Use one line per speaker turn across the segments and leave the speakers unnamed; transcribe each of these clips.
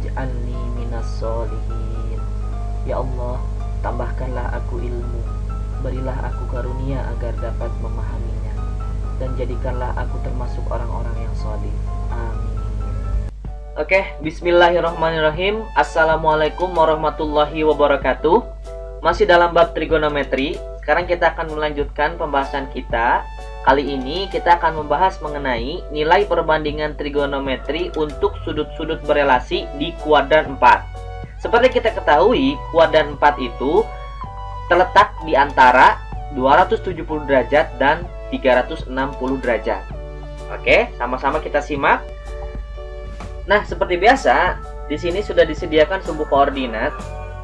waj'alni minas solihin. Ya Allah, tambahkanlah aku ilmu, berilah aku karunia agar dapat memahaminya, dan jadikanlah aku termasuk orang-orang yang sholih. Amin. Oke, bismillahirrahmanirrahim. Assalamualaikum warahmatullahi wabarakatuh. Masih dalam bab trigonometri. Sekarang kita akan melanjutkan pembahasan kita. Kali ini kita akan membahas mengenai nilai perbandingan trigonometri untuk sudut-sudut berelasi di kuadran 4. Seperti kita ketahui, kuadran 4 itu terletak di antara 270 derajat dan 360 derajat. Oke, sama-sama kita simak. Nah, seperti biasa, di sini sudah disediakan sumbu koordinat.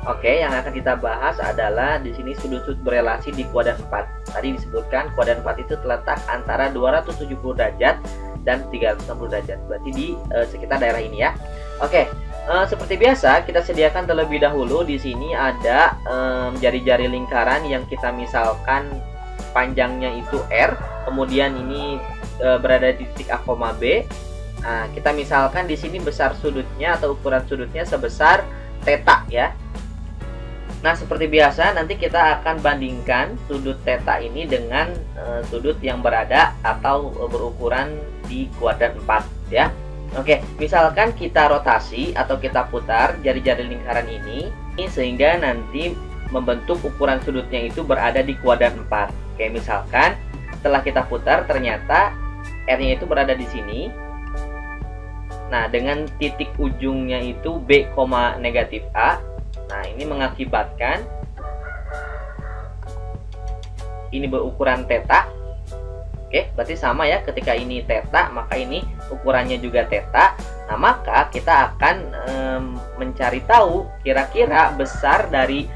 Oke, yang akan kita bahas adalah di sini sudut-sudut berelasi di kuadran 4. Tadi disebutkan kuadran 4 itu terletak antara 270 derajat dan 360 derajat. Berarti di sekitar daerah ini ya. Oke, seperti biasa kita sediakan terlebih dahulu di sini ada jari-jari lingkaran yang kita misalkan panjangnya itu R, kemudian ini berada di titik A, B. Nah, kita misalkan di sini besar sudutnya atau ukuran sudutnya sebesar theta ya. Nah, seperti biasa nanti kita akan bandingkan sudut theta ini dengan sudut yang berada atau berukuran di kuadran 4 ya. Oke, misalkan kita rotasi atau kita putar jari-jari lingkaran ini sehingga nanti membentuk ukuran sudutnya itu berada di kuadran 4. Oke, misalkan setelah kita putar ternyata R-nya itu berada di sini. Nah, dengan titik ujungnya itu B, negatif A. Nah, ini mengakibatkan ini berukuran theta. Oke, berarti sama ya, ketika ini theta, maka ini ukurannya juga theta. Nah, maka kita akan mencari tahu kira-kira besar dari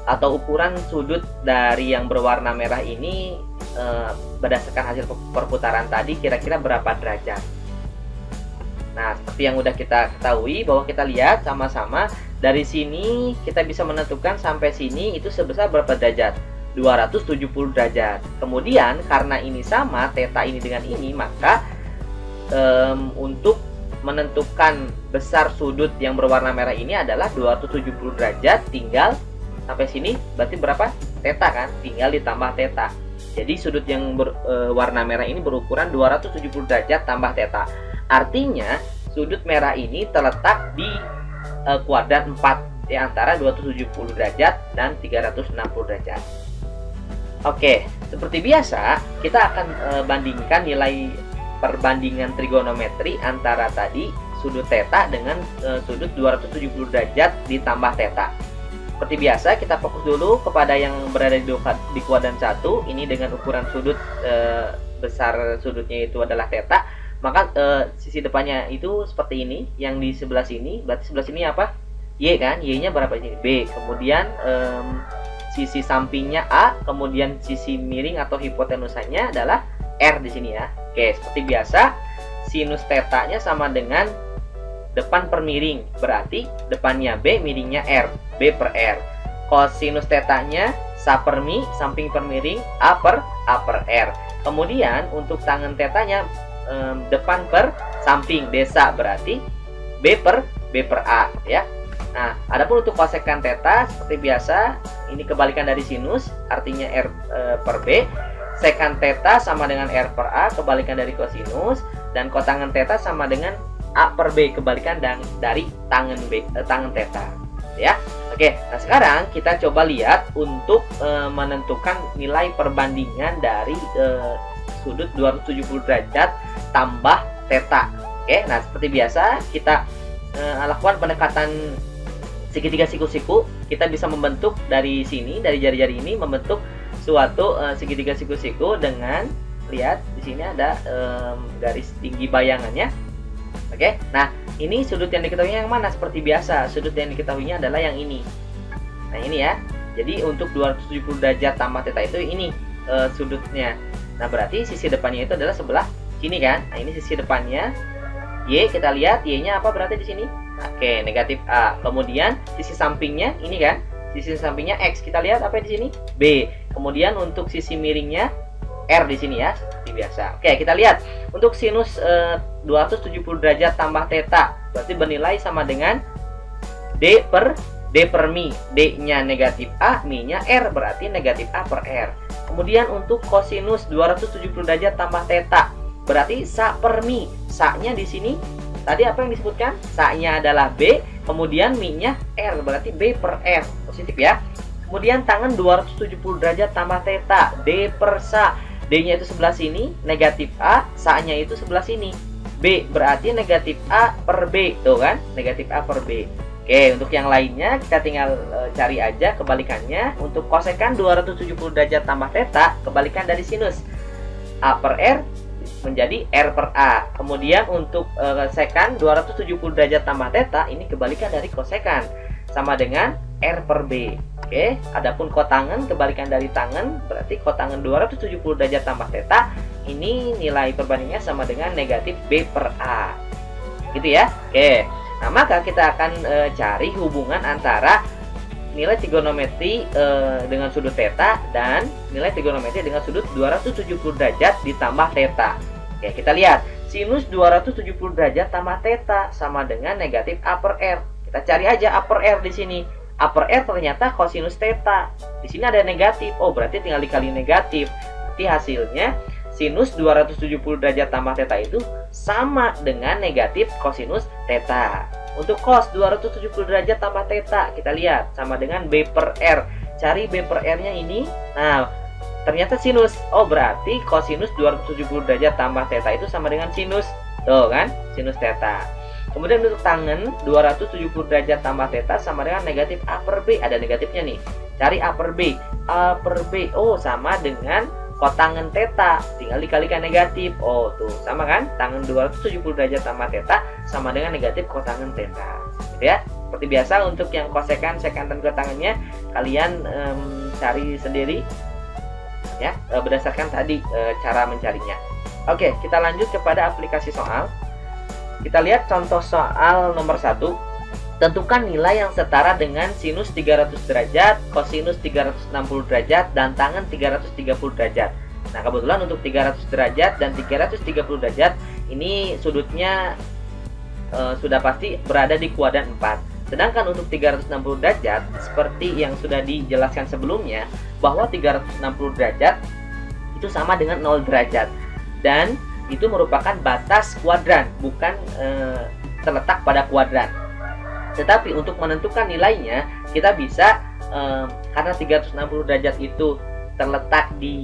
atau ukuran sudut dari yang berwarna merah ini berdasarkan hasil perputaran tadi kira-kira berapa derajat. Nah, seperti yang udah kita ketahui bahwa kita lihat sama-sama dari sini kita bisa menentukan sampai sini itu sebesar berapa derajat? 270 derajat. Kemudian karena ini sama theta ini dengan ini, maka untuk menentukan besar sudut yang berwarna merah ini adalah 270 derajat, tinggal sampai sini berarti berapa? Theta kan? Tinggal ditambah theta. Jadi sudut yang berwarna merah ini berukuran 270 derajat tambah theta. Artinya sudut merah ini terletak di kuadran 4 di antara 270 derajat dan 360 derajat. Oke, seperti biasa kita akan bandingkan nilai perbandingan trigonometri antara tadi sudut theta dengan sudut 270 derajat ditambah theta. Seperti biasa kita fokus dulu kepada yang berada di kuadran 1 ini dengan ukuran sudut besar sudutnya itu adalah theta. Maka sisi depannya itu seperti ini, yang di sebelah sini, berarti sebelah sini apa? Y kan, Y-nya berapa ini? B. Kemudian sisi sampingnya A, kemudian sisi miring atau hipotenusanya adalah R di sini ya. Oke, seperti biasa, sinus theta-nya sama dengan depan per miring, berarti depannya B, miringnya R, B per R. Kosinus theta-nya sa per mi, samping per miring, A per R. Kemudian untuk tangen theta-nya depan per samping desa, berarti B per A ya. Nah, adapun untuk kosekan theta seperti biasa ini kebalikan dari sinus, artinya R per B. Sekan theta sama dengan R per A, kebalikan dari kosinus, dan kotangen theta sama dengan A per B, kebalikan dari tangen theta ya. Oke, nah sekarang kita coba lihat untuk menentukan nilai perbandingan dari sudut 270 derajat tambah theta. Oke, nah seperti biasa kita lakukan pendekatan segitiga siku-siku. Kita bisa membentuk dari sini, dari jari-jari ini membentuk suatu segitiga siku-siku dengan lihat di sini ada garis tinggi bayangannya. Oke, nah ini sudut yang diketahuinya yang mana? Seperti biasa, sudut yang diketahuinya adalah yang ini. Nah ini ya, jadi untuk 270 derajat tambah theta itu ini sudutnya. Nah berarti sisi depannya itu adalah sebelah sini kan? Nah ini sisi depannya Y, kita lihat Y-nya apa berarti di sini? Oke, negatif A. Kemudian sisi sampingnya ini kan? Sisi sampingnya X, kita lihat apa di sini? B. Kemudian untuk sisi miringnya R di sini ya, seperti biasa. Oke, kita lihat untuk sinus 270 derajat tambah theta berarti bernilai sama dengan D per mi. D-nya negatif A, mi-nya R, berarti negatif A per R. Kemudian untuk kosinus 270 derajat tambah theta, berarti sa per mi. Sa-nya di sini tadi apa yang disebutkan? Sa-nya adalah B, kemudian mi-nya R, berarti B per R. Positif ya. Kemudian tangan 270 derajat tambah theta, D per sa. D-nya itu sebelah sini, negatif A, sa-nya itu sebelah sini. B, berarti negatif A per B. Tuh kan, negatif A per B. Oke, untuk yang lainnya kita tinggal cari aja kebalikannya. Untuk kosekan 270 derajat tambah theta, kebalikan dari sinus. A per R menjadi R per A. Kemudian untuk sekan 270 derajat tambah theta, ini kebalikan dari kosekan. Sama dengan R per B. Oke, adapun kotangen, kebalikan dari tangen, berarti kotangen 270 derajat tambah theta, ini nilai perbandingannya sama dengan negatif B per A. Gitu ya. Oke. Nah, maka kita akan cari hubungan antara nilai trigonometri dengan sudut theta dan nilai trigonometri dengan sudut 270 derajat ditambah theta. Oke, kita lihat. Sinus 270 derajat tambah theta sama dengan negatif A per R. Kita cari aja A per R di sini. A per R ternyata kosinus theta. Di sini ada negatif. Oh, berarti tinggal dikali negatif. Berarti hasilnya sinus 270 derajat tambah theta itu sama dengan negatif kosinus theta. Untuk cos 270 derajat tambah theta, kita lihat sama dengan B per R. Cari B per R-nya ini. Nah, ternyata sinus. Oh, berarti kosinus 270 derajat tambah theta itu sama dengan sinus. Tuh kan, sinus theta. Kemudian untuk tangen 270 derajat tambah theta sama dengan negatif A per B. Ada negatifnya nih. Cari A per B. A per B. Oh, sama dengan kotangen theta, tinggal dikalikan negatif. Oh, tuh sama kan? Tangen 270 derajat tambah theta sama dengan negatif kotangen theta. Gitu ya. Seperti biasa untuk yang kosekan, sekan dan kotangennya kalian cari sendiri ya, berdasarkan tadi cara mencarinya. Oke, kita lanjut kepada aplikasi soal. Kita lihat contoh soal nomor 1. Tentukan nilai yang setara dengan sinus 300 derajat, kosinus 360 derajat, dan tangen 330 derajat. Nah, kebetulan untuk 300 derajat dan 330 derajat ini sudutnya sudah pasti berada di kuadran 4. Sedangkan untuk 360 derajat, seperti yang sudah dijelaskan sebelumnya, bahwa 360 derajat itu sama dengan 0 derajat. Dan itu merupakan batas kuadran, bukan terletak pada kuadran. Tetapi untuk menentukan nilainya, kita bisa karena 360 derajat itu terletak di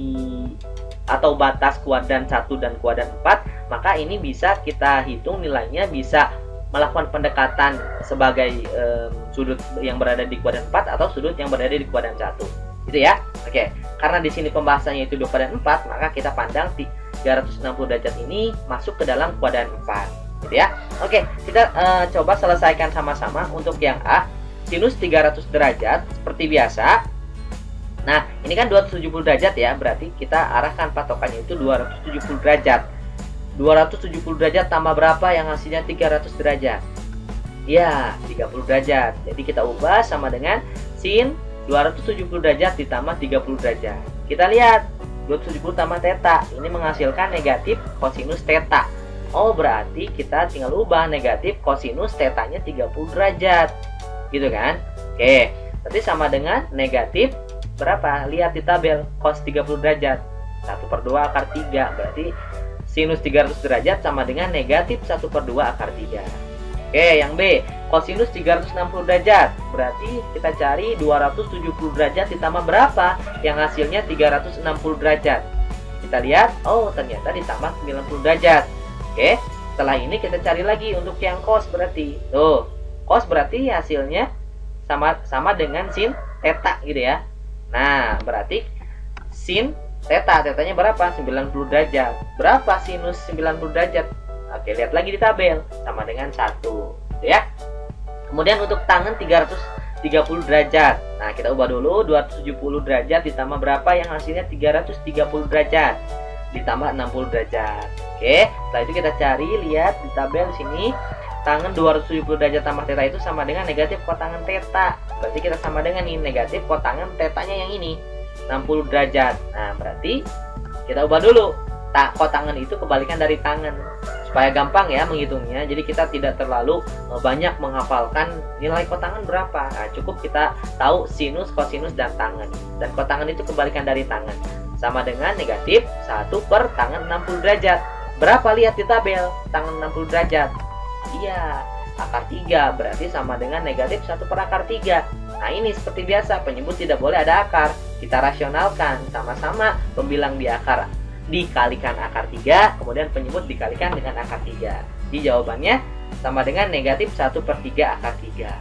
atau batas kuadran 1 dan kuadran 4, maka ini bisa kita hitung nilainya, bisa melakukan pendekatan sebagai sudut yang berada di kuadran 4 atau sudut yang berada di kuadran 1. Gitu ya. Oke, karena di sini pembahasannya itu di kuadran 4, maka kita pandang 360 derajat ini masuk ke dalam kuadran 4. Gitu ya. Oke, kita coba selesaikan sama-sama. Untuk yang A, sinus 300 derajat seperti biasa. Nah, ini kan 270 derajat ya, berarti kita arahkan patokannya itu 270 derajat. 270 derajat tambah berapa yang hasilnya 300 derajat? Ya, 30 derajat. Jadi kita ubah sama dengan sin 270 derajat ditambah 30 derajat. Kita lihat 270 tambah theta, ini menghasilkan negatif kosinus theta. Oh, berarti kita tinggal ubah negatif kosinus tetanya 30 derajat. Gitu kan? Oke, berarti sama dengan negatif berapa? Lihat di tabel, cos 30 derajat 1/2 akar 3. Berarti sinus 300 derajat sama dengan negatif 1/2 akar 3. Oke, yang B, kosinus 360 derajat. Berarti kita cari 270 derajat ditambah berapa? Yang hasilnya 360 derajat. Kita lihat, oh ternyata ditambah 90 derajat. Oke, setelah ini kita cari lagi untuk yang cos berarti. Tuh, cos berarti hasilnya sama dengan sin theta gitu ya. Nah, berarti sin theta, tetanya berapa? 90 derajat. Berapa sinus 90 derajat? Oke, lihat lagi di tabel, sama dengan 1 gitu ya. Kemudian untuk tangen 330 derajat. Nah, kita ubah dulu 270 derajat ditambah berapa yang hasilnya 330 derajat. Ditambah 60 derajat. Oke, setelah itu kita cari, lihat di tabel sini, tangen 270 derajat tambah theta itu sama dengan negatif kotangen theta. Berarti kita sama dengan ini negatif kotangen tetanya yang ini 60 derajat. Nah, berarti kita ubah dulu. Kotangen itu kebalikan dari tangen. supaya gampang ya menghitungnya. Jadi kita tidak terlalu banyak menghafalkan nilai kotangan berapa. Nah, cukup kita tahu sinus, kosinus, dan tangen. Dan kotangan itu kebalikan dari tangen, sama dengan negatif 1 per tangen 60 derajat. Berapa? Lihat di tabel, tangen 60 derajat. Iya, akar 3 berarti sama dengan negatif 1 per akar 3. Nah, ini seperti biasa, penyebut tidak boleh ada akar. Kita rasionalkan sama-sama pembilang di akar dikalikan akar 3, kemudian penyebut dikalikan dengan akar 3. Jadi jawabannya sama dengan negatif 1 per 3 akar 3.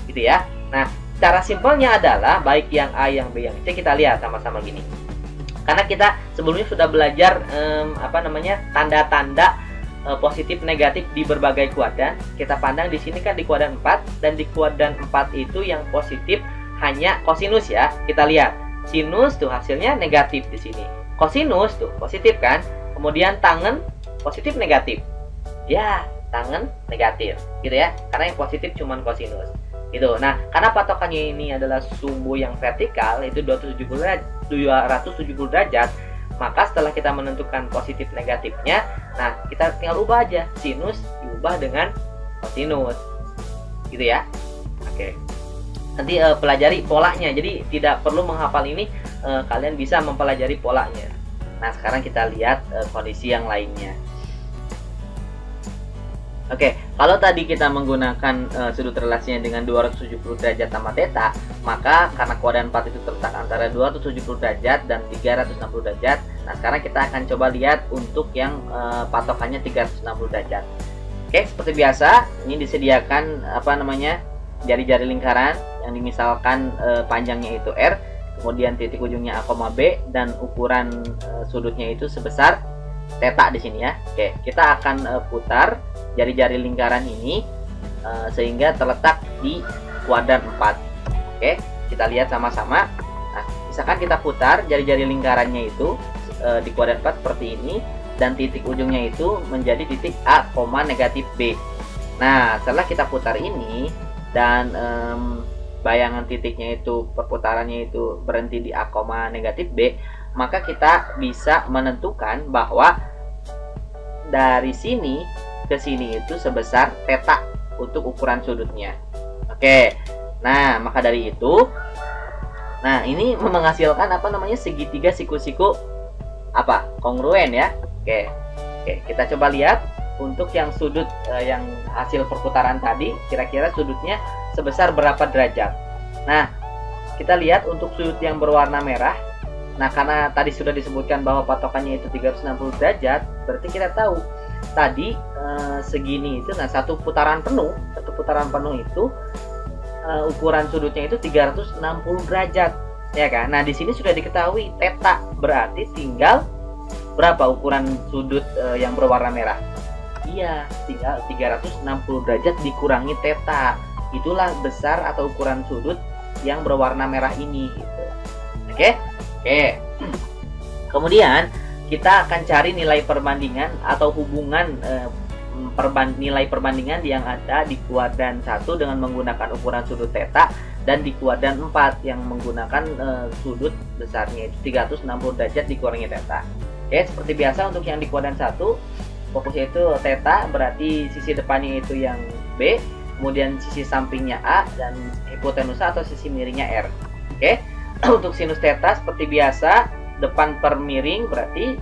Gitu ya. Nah, cara simpelnya adalah baik yang A, yang B, yang C, kita lihat sama-sama gini. Karena kita sebelumnya sudah belajar tanda-tanda positif negatif di berbagai kuadran. Kita pandang di sini kan di kuadran 4, dan di kuadran 4 itu yang positif hanya kosinus ya. Kita lihat sinus tuh hasilnya negatif di sini. Kosinus tuh positif kan, kemudian tangen positif negatif, ya tangen negatif, gitu ya, karena yang positif cuman kosinus, gitu. Nah, karena patokannya ini adalah sumbu yang vertikal, itu 270 derajat, maka setelah kita menentukan positif negatifnya, nah kita tinggal ubah aja, sinus diubah dengan kosinus, gitu ya. Oke, nanti pelajari polanya, jadi tidak perlu menghafal ini. Kalian bisa mempelajari polanya. Nah, sekarang kita lihat kondisi yang lainnya. Oke, kalau tadi kita menggunakan sudut relasinya dengan 270 derajat sama theta, maka karena kuadran 4 itu terletak antara 270 derajat dan 360 derajat. Nah, sekarang kita akan coba lihat untuk yang patokannya 360 derajat. Oke, seperti biasa, ini disediakan jari-jari lingkaran yang dimisalkan panjangnya itu R, kemudian titik ujungnya A, B, dan ukuran sudutnya itu sebesar theta di sini ya. Oke, kita akan putar jari-jari lingkaran ini sehingga terletak di kuadran 4. Oke, kita lihat sama-sama. Nah, misalkan kita putar jari-jari lingkarannya itu di kuadran 4 seperti ini, dan titik ujungnya itu menjadi titik A, negatif B. Nah, setelah kita putar ini dan bayangan titiknya itu, perputarannya itu berhenti di A, negatif B, maka kita bisa menentukan bahwa dari sini ke sini itu sebesar theta untuk ukuran sudutnya. Oke, nah maka dari itu, nah ini menghasilkan segitiga siku-siku kongruen ya. Oke, kita coba lihat untuk yang sudut yang hasil perputaran tadi, kira-kira sudutnya sebesar berapa derajat. Nah, kita lihat untuk sudut yang berwarna merah. Nah, karena tadi sudah disebutkan bahwa patokannya itu 360 derajat, berarti kita tahu tadi segini itu, nah satu putaran penuh itu ukuran sudutnya itu 360 derajat, ya kan? Nah, di sini sudah diketahui theta, berarti tinggal berapa ukuran sudut yang berwarna merah? Iya, tinggal 360 derajat dikurangi theta. Itulah besar atau ukuran sudut yang berwarna merah ini gitu. Oke. Kemudian kita akan cari nilai perbandingan atau hubungan nilai perbandingan yang ada di kuadran 1 dengan menggunakan ukuran sudut theta, dan di kuadran 4 yang menggunakan sudut besarnya itu 360 derajat dikurangi theta. Oke, seperti biasa untuk yang di kuadran 1, fokusnya itu theta, berarti sisi depannya itu yang B, kemudian sisi sampingnya A, dan hipotenusa atau sisi miringnya R. Oke, untuk sinus theta seperti biasa, depan per miring berarti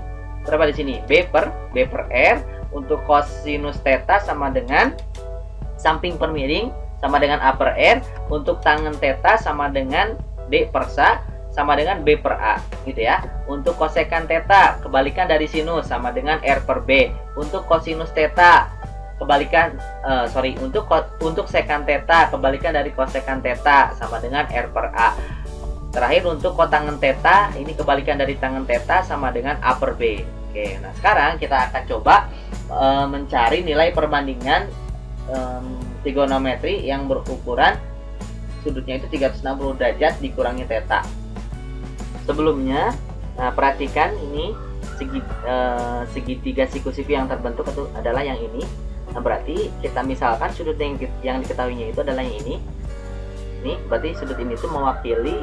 berapa di sini? B per R. Untuk kosinus theta sama dengan samping per miring sama dengan A per R. Untuk tangen theta sama dengan D per SA sama dengan B per A, gitu ya. Untuk kosekan theta kebalikan dari sinus sama dengan R per B. Untuk kosinus theta kebalikan untuk sekan theta kebalikan dari kosekan theta sama dengan R per A. Terakhir untuk kotangen theta, ini kebalikan dari tangen theta sama dengan A per B. Oke, nah sekarang kita akan coba mencari nilai perbandingan trigonometri yang berukuran sudutnya itu 360 derajat dikurangi theta. Sebelumnya, nah perhatikan ini segitiga siku-siku yang terbentuk itu adalah yang ini. Nah, berarti kita misalkan sudut yang diketahuinya itu adalah yang ini. Ini berarti sudut ini itu mewakili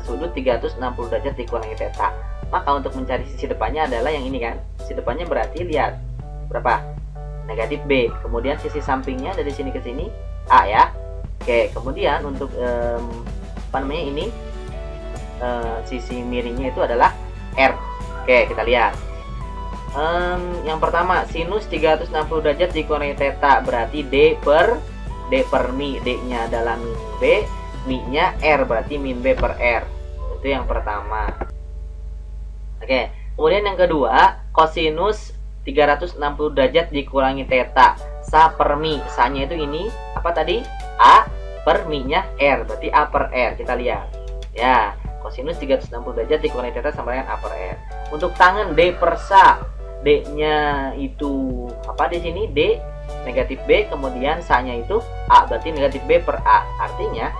sudut 360 derajat dikurangi theta. Maka untuk mencari sisi depannya adalah yang ini kan. Sisi depannya berarti lihat berapa? negatif B. Kemudian sisi sampingnya dari sini ke sini A ya. Oke, kemudian untuk ini sisi miringnya itu adalah R. Oke, kita lihat. Yang pertama, sinus 360 derajat dikurangi theta, berarti D per mi. D-nya adalah min B, mi-nya R, berarti min B per R. Itu yang pertama. Oke, kemudian yang kedua, kosinus 360 derajat dikurangi theta, sa per mi. Sa-nya itu ini, apa tadi? A per mi-nya R, berarti A per R. Kita lihat. Ya, kosinus 360 derajat dikurangi theta sama dengan A per R. Untuk tangen D per sa, D-nya itu apa di sini? D negatif B, kemudian sa-nya itu A, berarti negatif B per A. Artinya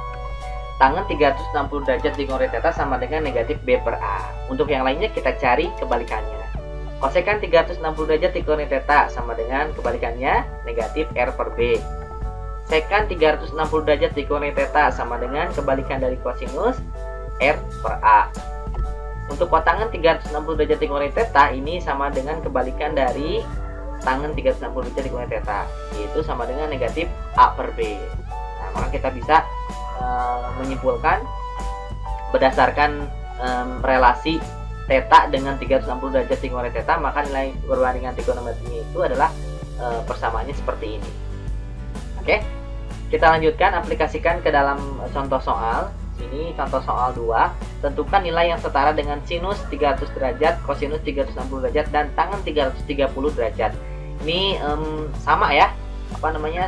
tangen 360 derajat dikurangi theta sama dengan negatif B per A. Untuk yang lainnya kita cari kebalikannya. Kosekan 360 derajat dikurangi theta sama dengan kebalikannya negatif R per B. Sekan 360 derajat dikurangi theta sama dengan kebalikan dari kosinus R per A. Untuk kotangan 360 derajat dikurangi theta ini sama dengan kebalikan dari tangen 360 derajat dikurangi theta, yaitu sama dengan negatif A per B. Nah, maka kita bisa menyimpulkan berdasarkan relasi theta dengan 360 derajat dikurangi theta, maka nilai perbandingan trigonometrinya itu adalah persamaannya seperti ini. Oke, kita lanjutkan aplikasikan ke dalam contoh soal. Ini contoh soal 2. Tentukan nilai yang setara dengan sinus 300 derajat, kosinus 360 derajat, dan tangen 330 derajat. Ini sama ya,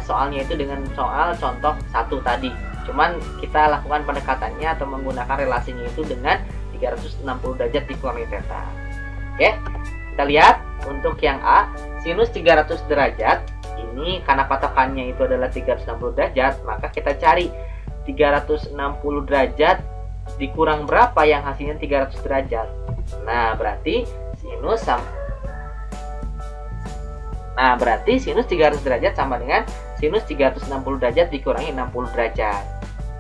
soalnya itu dengan soal contoh 1 tadi. Cuman kita lakukan pendekatannya atau menggunakan relasinya itu dengan 360 derajat dikurangi theta. Oke, kita lihat untuk yang A, sinus 300 derajat. Ini karena patokannya itu adalah 360 derajat, maka kita cari 360 derajat dikurang berapa yang hasilnya 300 derajat. Nah, berarti sinus 300 derajat sama dengan sinus 360 derajat dikurangi 60 derajat.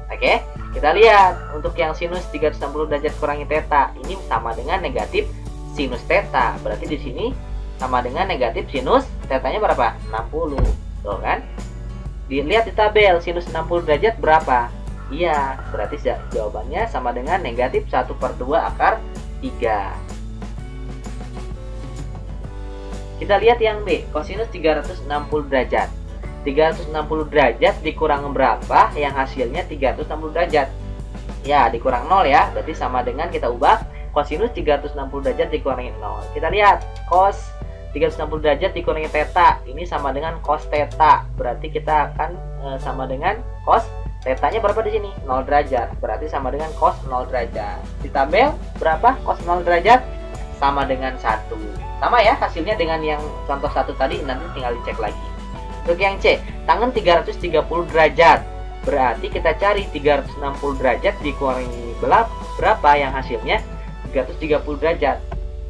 Oke, kita lihat untuk yang sinus 360 derajat kurangi theta ini sama dengan negatif sinus theta. Berarti di sini sama dengan negatif sinus tetanya berapa? 60. Tuh kan? Dilihat di tabel sinus 60 derajat berapa? Iya, berarti jawabannya sama dengan negatif 1/2 akar 3. Kita lihat yang B, kosinus 360 derajat. 360 derajat dikurang berapa yang hasilnya 360 derajat? Ya, dikurang 0 ya, berarti sama dengan kita ubah kosinus 360 derajat dikurangi 0. Kita lihat, cos 360 derajat dikurangi theta, ini sama dengan cos theta. Berarti kita akan sama dengan cos tetanya berapa di sini? 0 derajat. Berarti sama dengan cos 0 derajat. Di tabel berapa cos 0 derajat? Sama dengan 1. Sama ya hasilnya dengan yang contoh 1 tadi, nanti tinggal dicek lagi. Untuk yang C, tangen 330 derajat. Berarti kita cari 360 derajat dikurangi berapa yang hasilnya 330 derajat.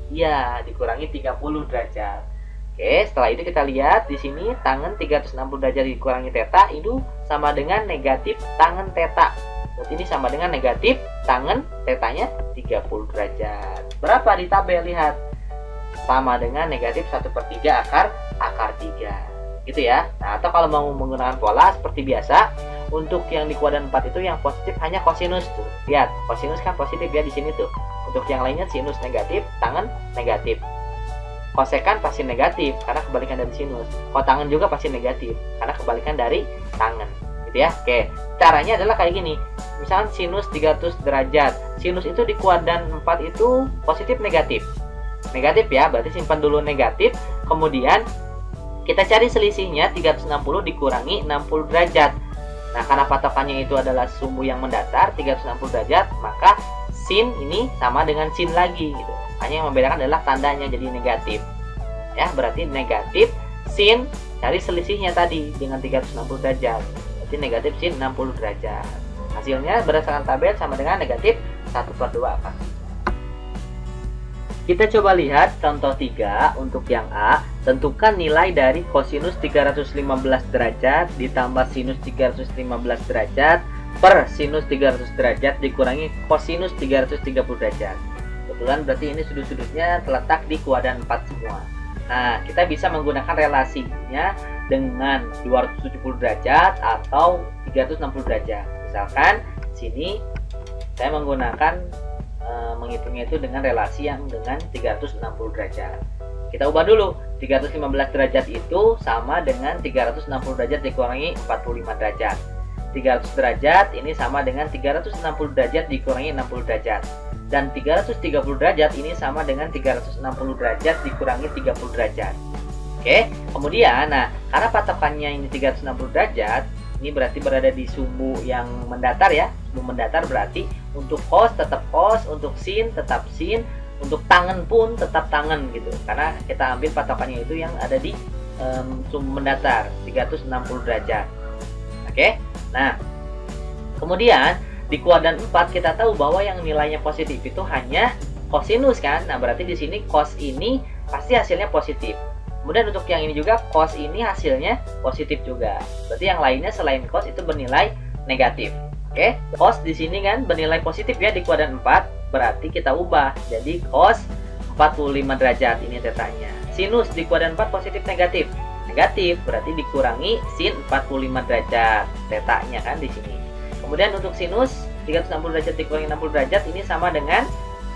Iya, dikurangi 30 derajat. Oke, setelah itu kita lihat di sini tangen 360 derajat dikurangi theta itu sama dengan negatif tangen theta. Berarti ini sama dengan negatif tangen tetanya 30 derajat. Berapa di tabel? Lihat. Sama dengan negatif 1/3 akar 3. Gitu ya. Nah, atau kalau mau menggunakan pola seperti biasa, untuk yang di kuadran 4 itu yang positif hanya kosinus tuh. Lihat, kosinus kan positif ya di sini tuh. Untuk yang lainnya sinus negatif, tangen negatif. Kosekan pasti negatif karena kebalikan dari sinus. Kotangen juga pasti negatif karena kebalikan dari tangen. Gitu ya. Oke, caranya adalah kayak gini. Misalnya sinus 300 derajat. Sinus itu di kuadran 4 itu positif negatif. Negatif ya, berarti simpan dulu negatif. Kemudian kita cari selisihnya 360 dikurangi 60 derajat. Nah, karena patokannya itu adalah sumbu yang mendatar 360 derajat, maka sin ini sama dengan sin lagi gitu. Hanya yang membedakan adalah tandanya jadi negatif. Ya, berarti negatif sin cari selisihnya tadi dengan 360 derajat. Berarti negatif sin 60 derajat. Hasilnya berdasarkan tabel sama dengan negatif 1/2 akar. Kita coba lihat contoh 3 untuk yang A. Tentukan nilai dari kosinus 315 derajat ditambah sinus 315 derajat per sinus 300 derajat dikurangi kosinus 330 derajat. Kebetulan berarti ini sudut-sudutnya terletak di kuadran 4 semua. Nah, kita bisa menggunakan relasinya dengan 270 derajat atau 360 derajat. Misalkan sini saya menggunakan menghitungnya itu dengan relasi yang dengan 360 derajat. Kita ubah dulu. 315 derajat itu sama dengan 360 derajat dikurangi 45 derajat. 300 derajat ini sama dengan 360 derajat dikurangi 60 derajat. Dan 330 derajat ini sama dengan 360 derajat dikurangi 30 derajat. Oke, kemudian karena patokannya ini 360 derajat, ini berarti berada di sumbu yang mendatar ya. Sumbu mendatar berarti untuk cos tetap cos, untuk sin tetap sin, untuk tangen pun tetap tangen gitu. Karena kita ambil patokannya itu yang ada di sumbu mendatar 360 derajat. Oke. Nah, kemudian di kuadran 4 kita tahu bahwa yang nilainya positif itu hanya kosinus kan. Nah, berarti di sini cos ini pasti hasilnya positif. Kemudian untuk yang ini juga cos ini hasilnya positif juga. Berarti yang lainnya selain cos itu bernilai negatif. Oke, cos di sini kan bernilai positif ya di kuadran 4. Berarti kita ubah jadi cos 45 derajat ini tetanya. Sinus di kuadran 4 positif negatif. Negatif berarti dikurangi sin 45 derajat tetanya kan di sini. Kemudian untuk sinus 360 derajat dikurangi 60 derajat ini sama dengan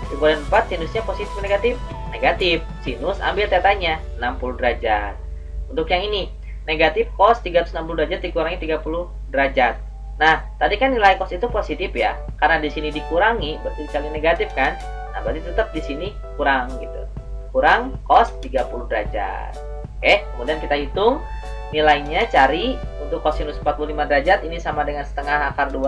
di kuadran 4 sinusnya positif negatif. Negatif, sinus ambil tetanya 60 derajat. Untuk yang ini negatif cos 360 derajat dikurangi 30 derajat. Nah, tadi kan nilai cos itu positif ya. Karena di sini dikurangi berarti dikali negatif kan. Nah, berarti tetap di sini kurang gitu. Kurang cos 30 derajat. Oke, kemudian kita hitung nilainya, cari untuk kosinus 45 derajat ini sama dengan setengah akar 2.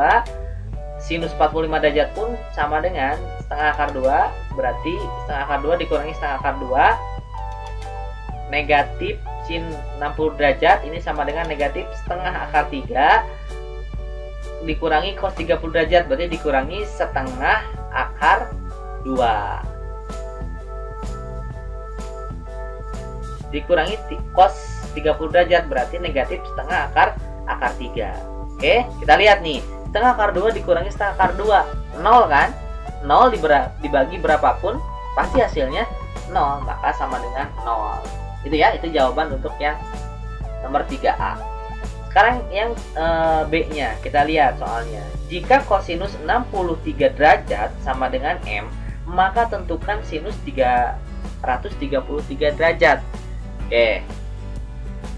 Sinus 45 derajat pun sama dengan setengah akar 2. Berarti setengah akar 2 dikurangi setengah akar 2. Negatif sin 60 derajat ini sama dengan negatif setengah akar 3 dikurangi cos 30 derajat, berarti dikurangi setengah akar 2 dikurangi cos 30 derajat, berarti negatif setengah akar 3. Oke, kita lihat nih, setengah akar 2 dikurangi setengah akar 2 0 kan. 0 dibagi berapapun pasti hasilnya 0, maka sama dengan 0. Itu ya, itu jawaban untuk yang nomor 3A. Sekarang yang B-nya, kita lihat soalnya. Jika kosinus 63 derajat sama dengan M, maka tentukan sinus 333 derajat. Oke.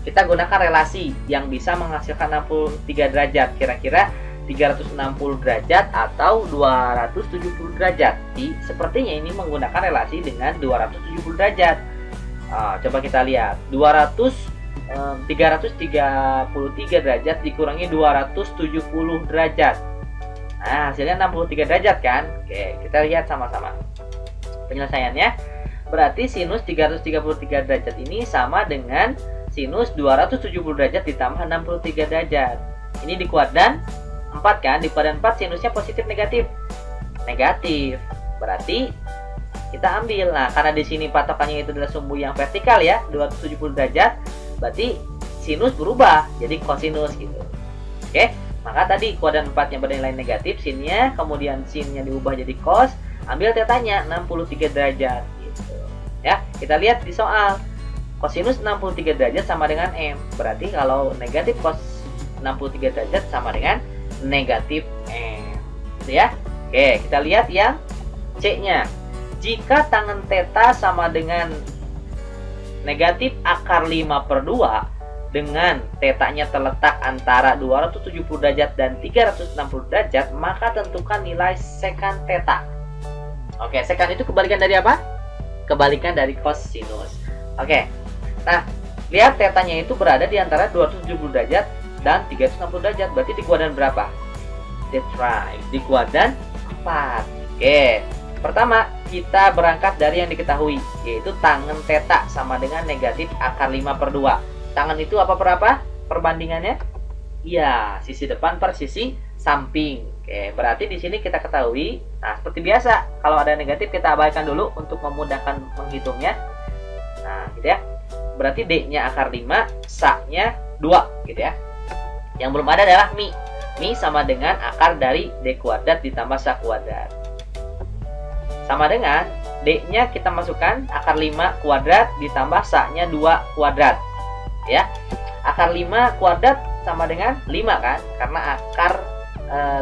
Kita gunakan relasi yang bisa menghasilkan 63 derajat. Kira-kira 360 derajat atau 270 derajat. Sepertinya ini menggunakan relasi dengan 270 derajat. Coba kita lihat. 333 derajat dikurangi 270 derajat. Nah, hasilnya 63 derajat kan? Oke, kita lihat sama-sama penyelesaiannya. Berarti sinus 333 derajat ini sama dengan sinus 270 derajat ditambah 63 derajat. Ini di kuadran 4 kan? Di kuadran 4 sinusnya positif negatif? Negatif. Berarti kita ambil. Nah, karena di sini patokannya itu adalah sumbu yang vertikal ya, 270 derajat. Berarti sinus berubah jadi kosinus gitu. Oke, maka tadi kuadran 4 yang bernilai negatif sinnya, kemudian sinnya diubah jadi cos, ambil tetanya 63 derajat gitu. Ya, kita lihat di soal. Kosinus 63 derajat sama dengan M. Berarti kalau negatif cos 63 derajat sama dengan negatif M. Gitu ya. Oke, kita lihat yang C-nya. Jika tangen theta sama dengan negatif akar 5/2 dengan tetanya terletak antara 270 derajat dan 360 derajat, maka tentukan nilai sekan theta. Oke, sekan itu kebalikan dari apa? Kebalikan dari kosinus. Oke. Nah, lihat tetanya itu berada di antara 270 derajat dan 360 derajat. Berarti di kuadran berapa? That's right, di kuadran 4. Oke. Pertama, kita berangkat dari yang diketahui, yaitu tangen theta sama dengan negatif akar 5/2. Tangen itu apa per apa? Perbandingannya? Iya, sisi depan per sisi samping. Oke, berarti di sini kita ketahui. Nah, seperti biasa, kalau ada negatif kita abaikan dulu untuk memudahkan menghitungnya. Nah, gitu ya. Berarti D-nya akar 5, sa-nya 2, gitu ya. Yang belum ada adalah mi. Mi sama dengan akar dari D kuadrat ditambah sa kuadrat. Sama dengan D-nya kita masukkan akar 5 kuadrat ditambah sa-nya 2 kuadrat. Ya. Akar 5 kuadrat sama dengan 5 kan? Karena akar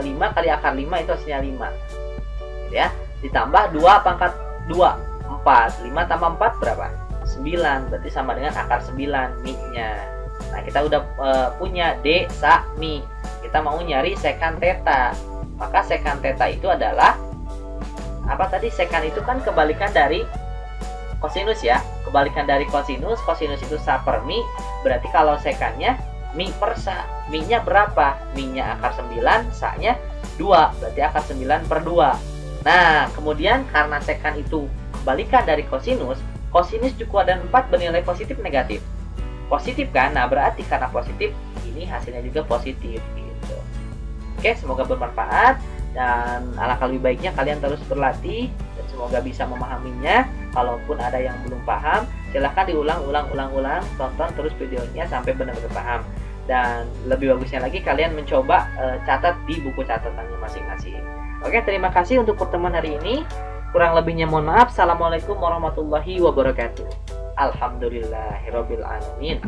5 kali akar 5 itu hasilnya 5. Gitu ya. Ditambah 2 pangkat 2, 4. 5 tambah 4 berapa? 9. Berarti sama dengan akar 9 mi-nya. Nah, kita udah punya D, sa, mi. Kita mau nyari sekan theta. Maka sekan theta itu adalah apa tadi? Sekan itu kan kebalikan dari kosinus ya. Kebalikan dari kosinus, kosinus itu sa per mi. Berarti kalau sekannya mi per sa. Mi-nya berapa? Mi-nya akar 9, sa-nya 2. Berarti akar 9 per 2. Nah, kemudian karena sekan itu kebalikan dari kosinus, kosinus kuadrat 4 bernilai positif negatif. Positif kan? Nah, berarti karena positif, ini hasilnya juga positif gitu. Oke, semoga bermanfaat. Dan alangkah lebih baiknya kalian terus berlatih dan semoga bisa memahaminya. Kalaupun ada yang belum paham, silahkan diulang-ulang, tonton terus videonya sampai benar-benar paham. Dan lebih bagusnya lagi kalian mencoba catat di buku catatannya masing-masing. Oke, terima kasih untuk pertemuan hari ini. Kurang lebihnya mohon maaf. Assalamualaikum warahmatullahi wabarakatuh. Alhamdulillahirabbil alamin.